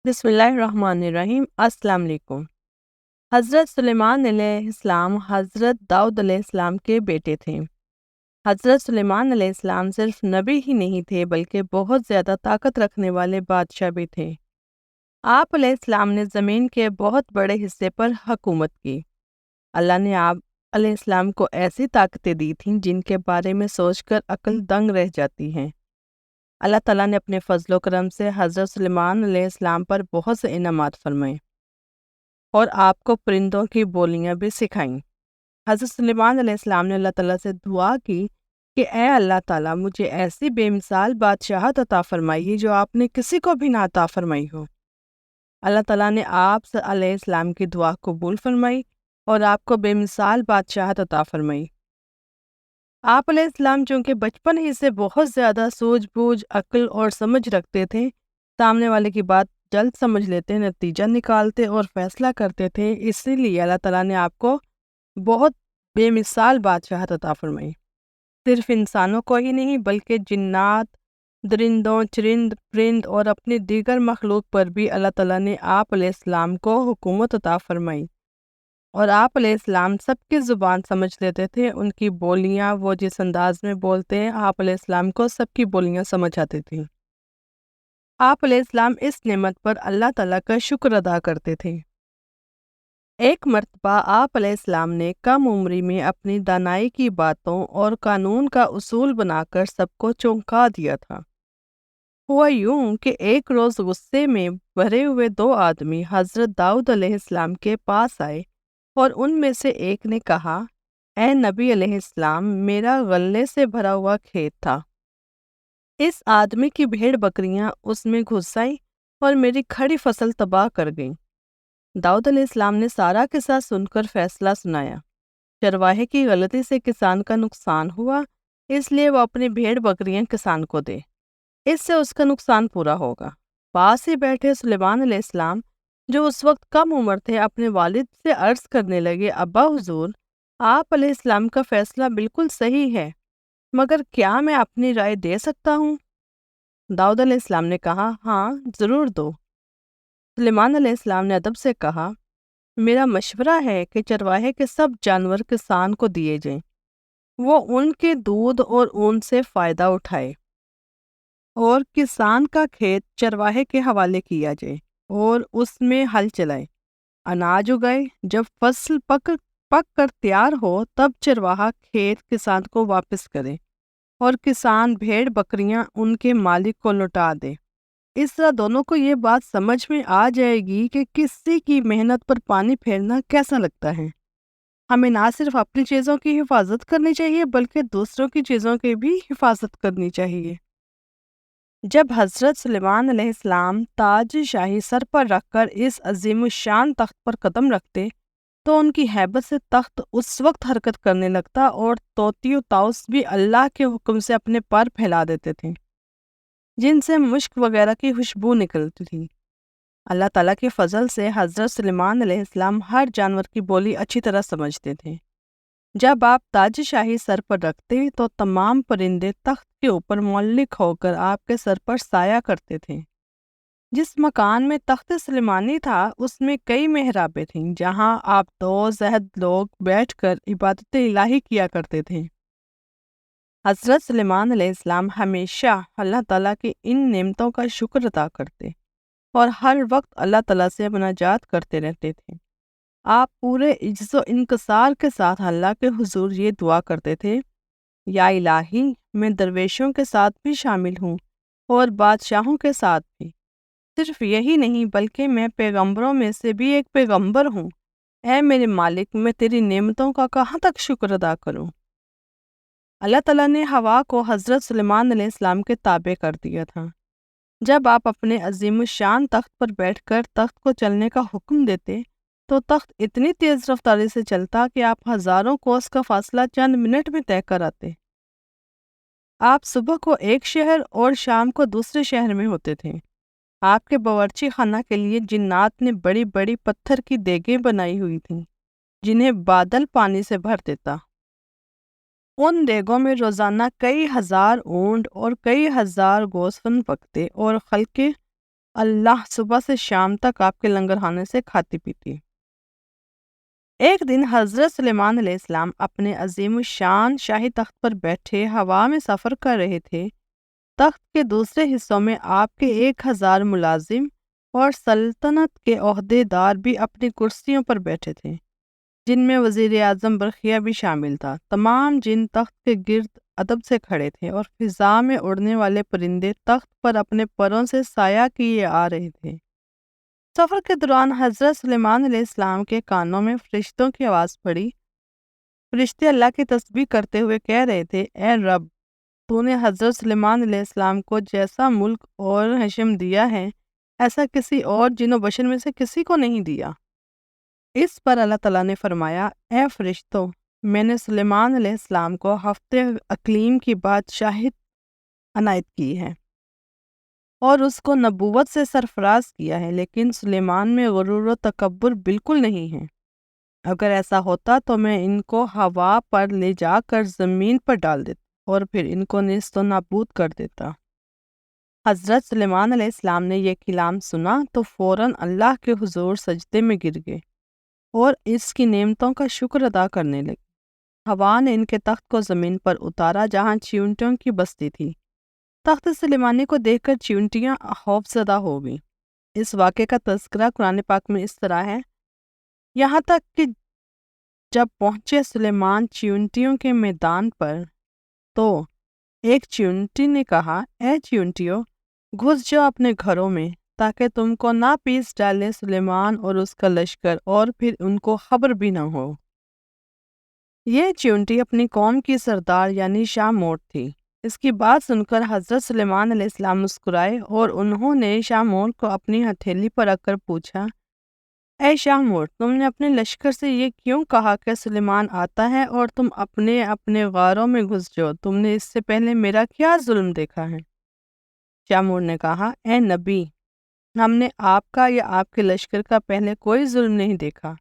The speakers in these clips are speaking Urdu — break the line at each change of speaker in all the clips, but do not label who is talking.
بسم اللہ الرحمن الرحیم۔ السلام علیکم۔ حضرت سلیمان علیہ السلام حضرت داؤد علیہ السلام کے بیٹے تھے۔ حضرت سلیمان علیہ السلام صرف نبی ہی نہیں تھے بلکہ بہت زیادہ طاقت رکھنے والے بادشاہ بھی تھے۔ آپ علیہ السلام نے زمین کے بہت بڑے حصے پر حکومت کی۔ اللہ نے آپ علیہ السلام کو ایسی طاقتیں دی تھیں جن کے بارے میں سوچ کر عقل دنگ رہ جاتی ہیں۔ اللہ تعالیٰ نے اپنے فضل و کرم سے حضرت سلیمان علیہ السلام پر بہت سے انعامات فرمائے اور آپ کو پرندوں کی بولیاں بھی سکھائیں۔ حضرت سلیمان علیہ السلام نے اللہ تعالیٰ سے دعا کی کہ اے اللہ تعالیٰ، مجھے ایسی بے مثال بادشاہت عطا فرمائیے جو آپ نے کسی کو بھی نہ عطا فرمائی ہو۔ اللہ تعالیٰ نے آپ علیہ السلام کی دعا قبول فرمائی اور آپ کو بے مثال بادشاہت عطا فرمائی۔ آپ علیہ السلام چونکہ بچپن ہی سے بہت زیادہ سوجھ بوجھ، عقل اور سمجھ رکھتے تھے، سامنے والے کی بات جلد سمجھ لیتے، نتیجہ نکالتے اور فیصلہ کرتے تھے، اسی لیے اللہ تعالیٰ نے آپ کو بہت بے مثال بادشاہت عطا فرمائی۔ صرف انسانوں کو ہی نہیں بلکہ جنات، درندوں، چرند، پرند اور اپنی دیگر مخلوق پر بھی اللہ تعالیٰ نے آپ علیہ السلام کو حکومت عطا فرمائی، اور آپ علیہ السلام سب کی زبان سمجھ لیتے تھے۔ ان کی بولیاں، وہ جس انداز میں بولتے ہیں، آپ علیہ السلام کو سب کی بولیاں سمجھ آتی تھیں۔ آپ علیہ السلام اس نعمت پر اللہ تعالیٰ کا شکر ادا کرتے تھے۔ ایک مرتبہ آپ علیہ السلام نے کم عمری میں اپنی دانائی کی باتوں اور قانون کا اصول بنا کر سب کو چونکا دیا تھا۔ ہوا یوں کہ ایک روز غصے میں بھرے ہوئے دو آدمی حضرت داؤد علیہ السلام کے پاس آئے اور ان میں سے ایک نے کہا، اے نبی علیہ السلام، میرا غلے سے بھرا ہوا کھیت تھا، اس آدمی کی بھیڑ بکریاں اس میں گھس آئیں اور میری کھڑی فصل تباہ کر گئیں۔ داؤد علیہ السلام نے سارا قصہ سن کر فیصلہ سنایا۔ چرواہے کی غلطی سے کسان کا نقصان ہوا، اس لیے وہ اپنی بھیڑ بکریاں کسان کو دے، اس سے اس کا نقصان پورا ہوگا۔ پاس ہی بیٹھے سلیمان علیہ السلام، جو اس وقت کم عمر تھے، اپنے والد سے عرض کرنے لگے، ابا حضور، آپ علیہ السلام کا فیصلہ بالکل صحیح ہے، مگر کیا میں اپنی رائے دے سکتا ہوں؟ داؤد علیہ السلام نے کہا، ہاں ضرور دو۔ سلیمان علیہ السلام نے ادب سے کہا، میرا مشورہ ہے کہ چرواہے کے سب جانور کسان کو دیے جائیں، وہ ان کے دودھ اور اون سے فائدہ اٹھائے، اور کسان کا کھیت چرواہے کے حوالے کیا جائے اور اس میں ہل چلائے، اناج اگائے، جب فصل پک کر تیار ہو تب چرواہا کھیت کسان کو واپس کرے اور کسان بھیڑ بکریاں ان کے مالک کو لوٹا دے۔ اس طرح دونوں کو یہ بات سمجھ میں آ جائے گی کہ کسی کی محنت پر پانی پھیرنا کیسا لگتا ہے۔ ہمیں نہ صرف اپنی چیزوں کی حفاظت کرنی چاہیے بلکہ دوسروں کی چیزوں کی بھی حفاظت کرنی چاہیے۔ جب حضرت سلیمان علیہ السلام تاج شاہی سر پر رکھ کر اس عظیم الشان تخت پر قدم رکھتے تو ان کی ہیبت سے تخت اس وقت حرکت کرنے لگتا اور طوطی و طاؤس بھی اللہ کے حکم سے اپنے پر پھیلا دیتے تھے، جن سے مشک وغیرہ کی خوشبو نکلتی تھی۔ اللہ تعالیٰ کے فضل سے حضرت سلیمان علیہ السلام ہر جانور کی بولی اچھی طرح سمجھتے تھے۔ جب آپ تاج شاہی سر پر رکھتے تو تمام پرندے تخت کے اوپر معلق ہو کر آپ کے سر پر سایہ کرتے تھے۔ جس مکان میں تخت سلیمانی تھا اس میں کئی محرابیں تھیں جہاں آپ دو زہد لوگ بیٹھ کر عبادت الہی کیا کرتے تھے۔ حضرت سلیمان علیہ السلام ہمیشہ اللہ تعالیٰ کی ان نعمتوں کا شکر ادا کرتے اور ہر وقت اللہ تعالیٰ سے مناجات کرتے رہتے تھے۔ آپ پورے عجز و انکسار کے ساتھ اللہ کے حضور یہ دعا کرتے تھے، یا الہی، میں درویشوں کے ساتھ بھی شامل ہوں اور بادشاہوں کے ساتھ بھی، صرف یہی نہیں بلکہ میں پیغمبروں میں سے بھی ایک پیغمبر ہوں۔ اے میرے مالک، میں تیری نعمتوں کا کہاں تک شکر ادا کروں؟ اللہ تعالیٰ نے ہوا کو حضرت سلیمان علیہ السلام کے تابع کر دیا تھا۔ جب آپ اپنے عظیم الشان تخت پر بیٹھ کر تخت کو چلنے کا حکم دیتے تو تخت اتنی تیز رفتاری سے چلتا کہ آپ ہزاروں کوس کا فاصلہ چند منٹ میں طے کر آتے۔ آپ صبح کو ایک شہر اور شام کو دوسرے شہر میں ہوتے تھے۔ آپ کے باورچی خانہ کے لیے جنات نے بڑی بڑی پتھر کی دیگیں بنائی ہوئی تھیں جنہیں بادل پانی سے بھر دیتا۔ ان دیگوں میں روزانہ کئی ہزار اونٹ اور کئی ہزار گوسفند پکتے اور خلق اللہ صبح سے شام تک آپ کے لنگر خانے سے کھاتی پیتی۔ ایک دن حضرت سلیمان علیہ السلام اپنے عظیم الشان شاہی تخت پر بیٹھے ہوا میں سفر کر رہے تھے۔ تخت کے دوسرے حصوں میں آپ کے 1000 ملازم اور سلطنت کے عہدے دار بھی اپنی کرسیوں پر بیٹھے تھے، جن میں وزیر اعظم برقیہ بھی شامل تھا۔ تمام جن تخت کے گرد ادب سے کھڑے تھے اور فضا میں اڑنے والے پرندے تخت پر اپنے پروں سے سایہ کیے آ رہے تھے۔ سفر کے دوران حضرت سلیمان علیہ السلام کے کانوں میں فرشتوں کی آواز پڑی۔ فرشتے اللہ کی تسبیح کرتے ہوئے کہہ رہے تھے، اے رب، تو نے حضرت سلیمان علیہ السلام کو جیسا ملک اور حشم دیا ہے، ایسا کسی اور جن و بشر میں سے کسی کو نہیں دیا۔ اس پر اللہ تعالیٰ نے فرمایا، اے فرشتوں، میں نے سلیمان علیہ السلام کو ہفتے اقلیم کی بادشاہت عنایت کی ہے اور اس کو نبوت سے سرفراز کیا ہے، لیکن سلیمان میں غرور و تکبر بالکل نہیں ہے۔ اگر ایسا ہوتا تو میں ان کو ہوا پر لے جا کر زمین پر ڈال دیتا اور پھر ان کو نیست و نابود کر دیتا۔ حضرت سلیمان علیہ السلام نے یہ کلام سنا تو فوراً اللہ کے حضور سجدے میں گر گئے اور اس کی نعمتوں کا شکر ادا کرنے لگے۔ ہوا نے ان کے تخت کو زمین پر اتارا جہاں چیونٹیوں کی بستی تھی۔ تخت سلیمانی کو دیکھ کر چیونٹیاں خوف زدہ ہو گئیں۔ اس واقعے کا تذکرہ قرآن پاک میں اس طرح ہے، یہاں تک کہ جب پہنچے سلیمان چیونٹیوں کے میدان پر تو ایک چیونٹی نے کہا، اے چیونٹیوں، گھس جاؤ اپنے گھروں میں تاکہ تم کو نہ پیس ڈالے سلیمان اور اس کا لشکر اور پھر ان کو خبر بھی نہ ہو۔ یہ چیونٹی اپنی قوم کی سردار یعنی شاہ موٹ تھی۔ اس کی بات سن کر حضرت سلیمان علیہ السلام مسکرائے اور انہوں نے شاہ موٹ کو اپنی ہتھیلی پر رکھ کر پوچھا، اے شاہ موٹ، تم نے اپنے لشکر سے یہ کیوں کہا کہ سلیمان آتا ہے اور تم اپنے اپنے غاروں میں گھس جاؤ؟ تم نے اس سے پہلے میرا کیا ظلم دیکھا ہے؟ شاہ موٹ نے کہا، اے نبی، ہم نے آپ کا یا آپ کے لشکر کا پہلے کوئی ظلم نہیں دیکھا،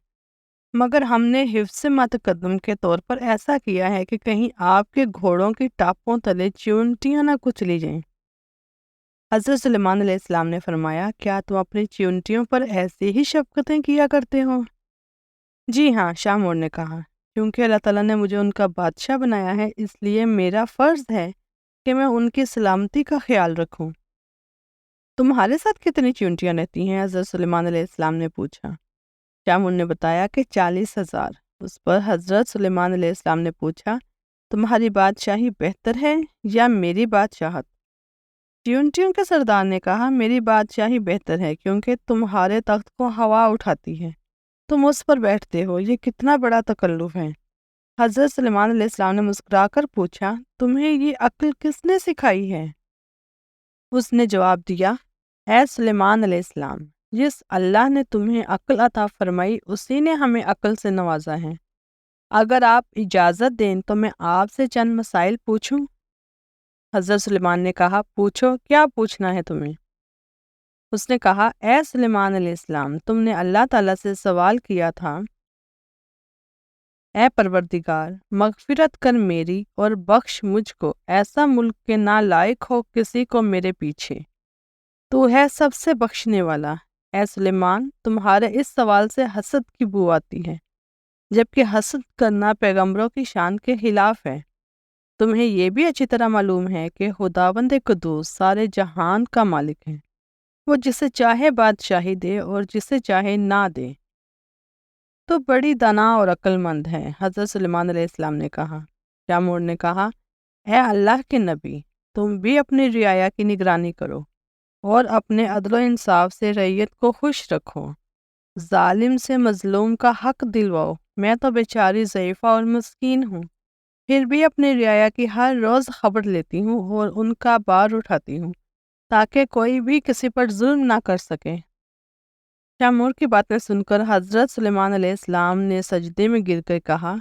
مگر ہم نے حفظ متقدم کے طور پر ایسا کیا ہے کہ کہیں آپ کے گھوڑوں کی ٹاپوں تلے چیونٹیاں نہ کچلی جائیں۔ حضرت سلیمان علیہ السلام نے فرمایا، کیا تم اپنی چیونٹیوں پر ایسی ہی شفقتیں کیا کرتے ہو؟ جی ہاں، شاہ موٹ نے کہا، کیونکہ اللہ تعالیٰ نے مجھے ان کا بادشاہ بنایا ہے، اس لیے میرا فرض ہے کہ میں ان کی سلامتی کا خیال رکھوں۔ تمہارے ساتھ کتنی چیونٹیاں رہتی ہیں؟ حضرت سلیمان علیہ السلام نے پوچھا۔ شاہ موٹ نے بتایا کہ 40,000۔ اس پر حضرت سلیمان علیہ السلام نے پوچھا، تمہاری بادشاہی بہتر ہے یا میری بادشاہت؟ چیونٹیوں کے سردار نے کہا، میری بادشاہی بہتر ہے کیونکہ تمہارے تخت کو ہوا اٹھاتی ہے، تم اس پر بیٹھتے ہو، یہ کتنا بڑا تکلف ہے۔ حضرت سلیمان علیہ السلام نے مسکرا کر پوچھا، تمہیں یہ عقل کس نے سکھائی ہے؟ اس نے جواب دیا، اے سلیمان علیہ السلام، جس اللہ نے تمہیں عقل عطا فرمائی اسی نے ہمیں عقل سے نوازا ہے۔ اگر آپ اجازت دیں تو میں آپ سے چند مسائل پوچھوں؟ حضرت سلیمان نے کہا، پوچھو، کیا پوچھنا ہے تمہیں؟ اس نے کہا، اے سلیمان علیہ السلام، تم نے اللہ تعالیٰ سے سوال کیا تھا، اے پروردگار، مغفرت کر میری اور بخش مجھ کو ایسا ملک کے نالائق ہو کسی کو میرے پیچھے، تو ہے سب سے بخشنے والا۔ اے سلیمان، تمہارے اس سوال سے حسد کی بو آتی ہے، جبکہ حسد کرنا پیغمبروں کی شان کے خلاف ہے۔ تمہیں یہ بھی اچھی طرح معلوم ہے کہ خداوند قدوس سارے جہان کا مالک ہے، وہ جسے چاہے بادشاہی دے اور جسے چاہے نہ دے، تو بڑی دانا اور عقل مند ہے۔ حضرت سلیمان علیہ السلام نے کہا۔ شاہ موٹ نے کہا، اے اللہ کے نبی، تم بھی اپنی رعایا کی نگرانی کرو اور اپنے عدل و انصاف سے رعیت کو خوش رکھو، ظالم سے مظلوم کا حق دلواؤ۔ میں تو بیچاری ضعیفہ اور مسکین ہوں، پھر بھی اپنی رعایا کی ہر روز خبر لیتی ہوں اور ان کا بار اٹھاتی ہوں تاکہ کوئی بھی کسی پر ظلم نہ کر سکے۔ شاہ موٹ کی باتیں سن کر حضرت سلیمان علیہ السلام نے سجدے میں گر کر کہا،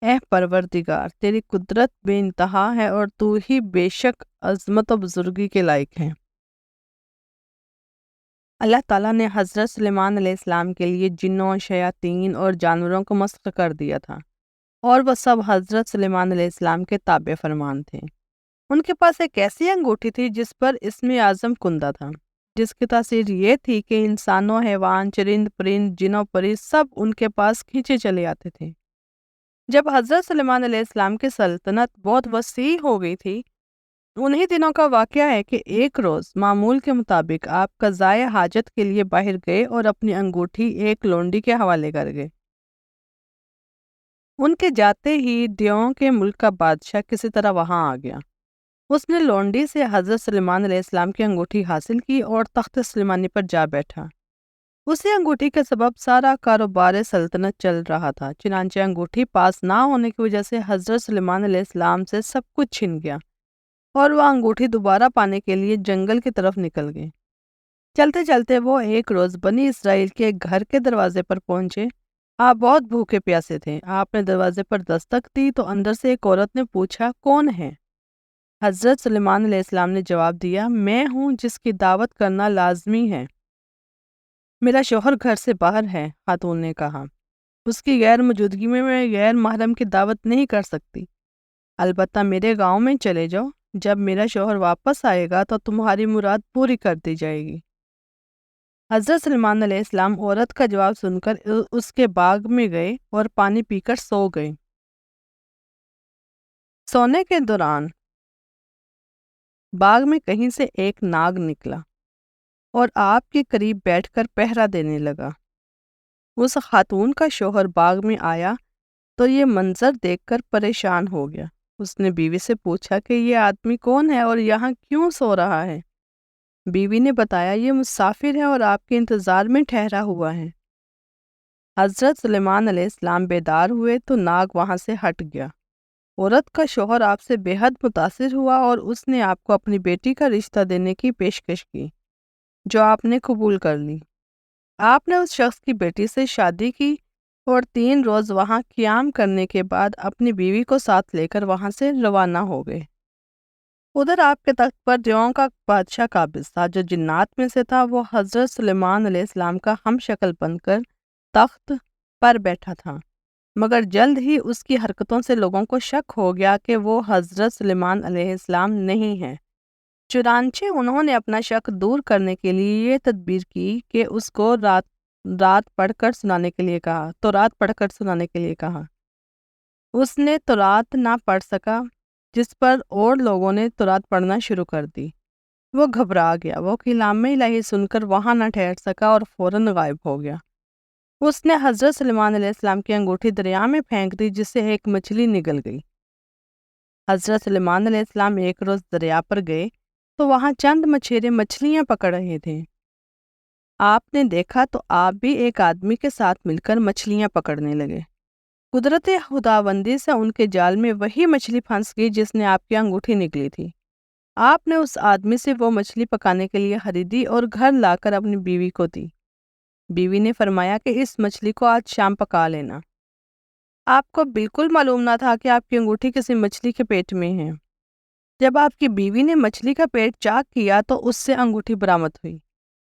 اے پروردگار، تیری قدرت بے انتہا ہے اور تو ہی بے شک عظمت و بزرگی کے لائق ہے۔ اللہ تعالیٰ نے حضرت سلیمان علیہ السلام کے لیے جنوں، شیاطین اور جانوروں کو مسخ کر دیا تھا، اور وہ سب حضرت سلیمان علیہ السلام کے تابع فرمان تھے۔ ان کے پاس ایک ایسی انگوٹھی تھی جس پر اسم اعظم کندہ تھا۔ جس کی تاثیر یہ تھی کہ انسانوں، حیوان، چرند پرند، جن و پری سب ان کے پاس کھینچے چلے آتے تھے۔ جب حضرت سلیمان علیہ السلام کی سلطنت بہت وسیع ہو گئی تھی، انہی دنوں کا واقعہ ہے کہ ایک روز معمول کے مطابق آپ قضائے حاجت کے لیے باہر گئے اور اپنی انگوٹھی ایک لونڈی کے حوالے کر گئے۔ ان کے جاتے ہی دیوں کے ملک کا بادشاہ کسی طرح وہاں آ گیا۔ اس نے لونڈی سے حضرت سلیمان علیہ السلام کی انگوٹھی حاصل کی اور تخت سلیمانی پر جا بیٹھا۔ اسی انگوٹھی کے سبب سارا کاروبار سلطنت چل رہا تھا، چنانچہ انگوٹھی پاس نہ ہونے کی وجہ سے حضرت سلیمان علیہ السلام سے سب کچھ چھن گیا اور وہ انگوٹھی دوبارہ پانے کے لیے جنگل کی طرف نکل گئے۔ چلتے چلتے وہ ایک روز بنی اسرائیل کے گھر کے دروازے پر پہنچے۔ آپ بہت بھوکے پیاسے تھے۔ آپ نے دروازے پر دستک دی تو اندر سے ایک عورت نے پوچھا، کون ہے؟ حضرت سلیمان علیہ السلام نے جواب دیا، میں ہوں جس کی دعوت کرنا لازمی ہے۔ میرا شوہر گھر سے باہر ہے، خاتون نے کہا۔ اس کی غیر موجودگی میں غیر محرم کی دعوت نہیں کر سکتی۔ البتہ میرے گاؤں میں چلے جاؤ، جب میرا شوہر واپس آئے گا تو تمہاری مراد پوری کر دی جائے گی۔ حضرت سلیمان علیہ السلام عورت کا جواب سن کر اس کے باغ میں گئے اور پانی پی کر سو گئے۔ سونے کے دوران باغ میں کہیں سے ایک ناگ نکلا اور آپ کے قریب بیٹھ کر پہرا دینے لگا۔ اس خاتون کا شوہر باغ میں آیا تو یہ منظر دیکھ کر پریشان ہو گیا۔ اس نے بیوی سے پوچھا کہ یہ آدمی کون ہے اور یہاں کیوں سو رہا ہے؟ بیوی نے بتایا، یہ مسافر ہے اور آپ کے انتظار میں ٹھہرا ہوا ہے۔ حضرت سلیمان علیہ السلام بیدار ہوئے تو ناگ وہاں سے ہٹ گیا۔ عورت کا شوہر آپ سے بے حد متاثر ہوا اور اس نے آپ کو اپنی بیٹی کا رشتہ دینے کی پیشکش کی، جو آپ نے قبول کر لی۔ آپ نے اس شخص کی بیٹی سے شادی کی اور 3 روز وہاں قیام کرنے کے بعد اپنی بیوی کو ساتھ لے کر وہاں سے روانہ ہو گئے۔ ادھر آپ کے تخت پر دیوں کا بادشاہ قابض تھا، جو جنات میں سے تھا۔ وہ حضرت سلیمان علیہ السلام کا ہم شکل بن کر تخت پر بیٹھا تھا، مگر جلد ہی اس کی حرکتوں سے لوگوں کو شک ہو گیا کہ وہ حضرت سلیمان علیہ السلام نہیں ہے۔ چنانچہ انہوں نے اپنا شک دور کرنے کے لیے یہ تدبیر کی کہ اس کو رات پڑھ کر سنانے کے لیے کہا۔ اس نے تورات نہ پڑھ سکا، جس پر اور لوگوں نے تورات پڑھنا شروع کر دی۔ وہ گھبرا گیا، وہ کلام الہی سن کر وہاں نہ ٹھہر سکا اور فوراً غائب ہو گیا۔ اس نے حضرت سلیمان علیہ السلام کی انگوٹھی دریا میں پھینک دی، جس سے ایک مچھلی نگل گئی۔ حضرت سلیمان علیہ السلام ایک روز دریا پر گئے تو وہاں چند مچھیرے مچھلیاں پکڑ رہے تھے۔ آپ نے دیکھا تو آپ بھی ایک آدمی کے ساتھ مل کر مچھلیاں پکڑنے لگے۔ قدرت خداوندی سے ان کے جال میں وہی مچھلی پھنس گئی جس نے آپ کی انگوٹھی نکلی تھی۔ آپ نے اس آدمی سے وہ مچھلی پکانے کے لیے خریدی اور گھر لا کر اپنی بیوی کو دی۔ بیوی نے فرمایا کہ اس مچھلی کو آج شام پکا لینا۔ آپ کو بالکل معلوم نہ تھا کہ آپ کی انگوٹھی کسی مچھلی کے پیٹ میں ہے۔ جب آپ کی بیوی نے مچھلی کا پیٹ چاک کیا تو اس سے انگوٹھی برآمد ہوئی۔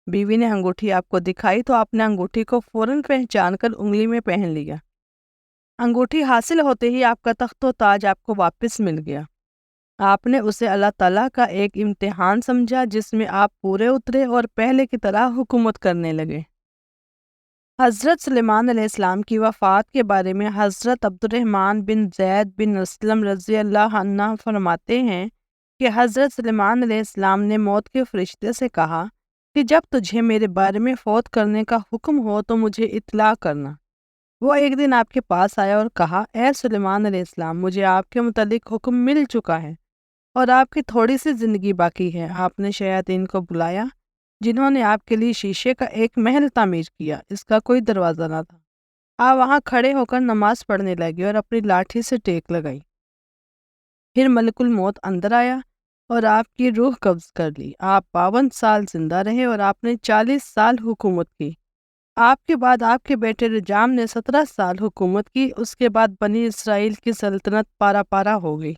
بیوی نے انگوٹھی آپ کو دکھائی تو آپ نے انگوٹھی کو فوراً پہچان کر انگلی میں پہن لیا۔ انگوٹھی حاصل ہوتے ہی آپ کا تخت و تاج آپ کو واپس مل گیا۔ آپ نے اسے اللہ تعالیٰ کا ایک امتحان سمجھا، جس میں آپ پورے اترے اور پہلے کی طرح حکومت کرنے لگے۔ حضرت سلیمان علیہ السلام کی وفات کے بارے میں حضرت عبد الرحمن بن زید بن اسلم رضی اللہ عنہ فرماتے ہیں کہ حضرت سلیمان علیہ السلام نے موت کے فرشتے سے کہا کہ جب تجھے میرے بارے میں فوت کرنے کا حکم ہو تو مجھے اطلاع کرنا۔ وہ ایک دن آپ کے پاس آیا اور کہا، اے سلیمان علیہ السلام، مجھے آپ کے متعلق حکم مل چکا ہے اور آپ کی تھوڑی سی زندگی باقی ہے۔ آپ نے شیاطین کو بلایا، جنہوں نے آپ کے لیے شیشے کا ایک محل تعمیر کیا، اس کا کوئی دروازہ نہ تھا۔ آپ وہاں کھڑے ہو کر نماز پڑھنے لگے اور اپنی لاٹھی سے ٹیک لگائی۔ پھر ملک الموت اندر آیا اور آپ کی روح قبض کر لی۔ آپ 52 سال زندہ رہے اور آپ نے 40 سال حکومت کی۔ آپ کے بعد آپ کے بیٹے رجام نے 17 سال حکومت کی۔ اس کے بعد بنی اسرائیل کی سلطنت پارا پارا ہو گئی۔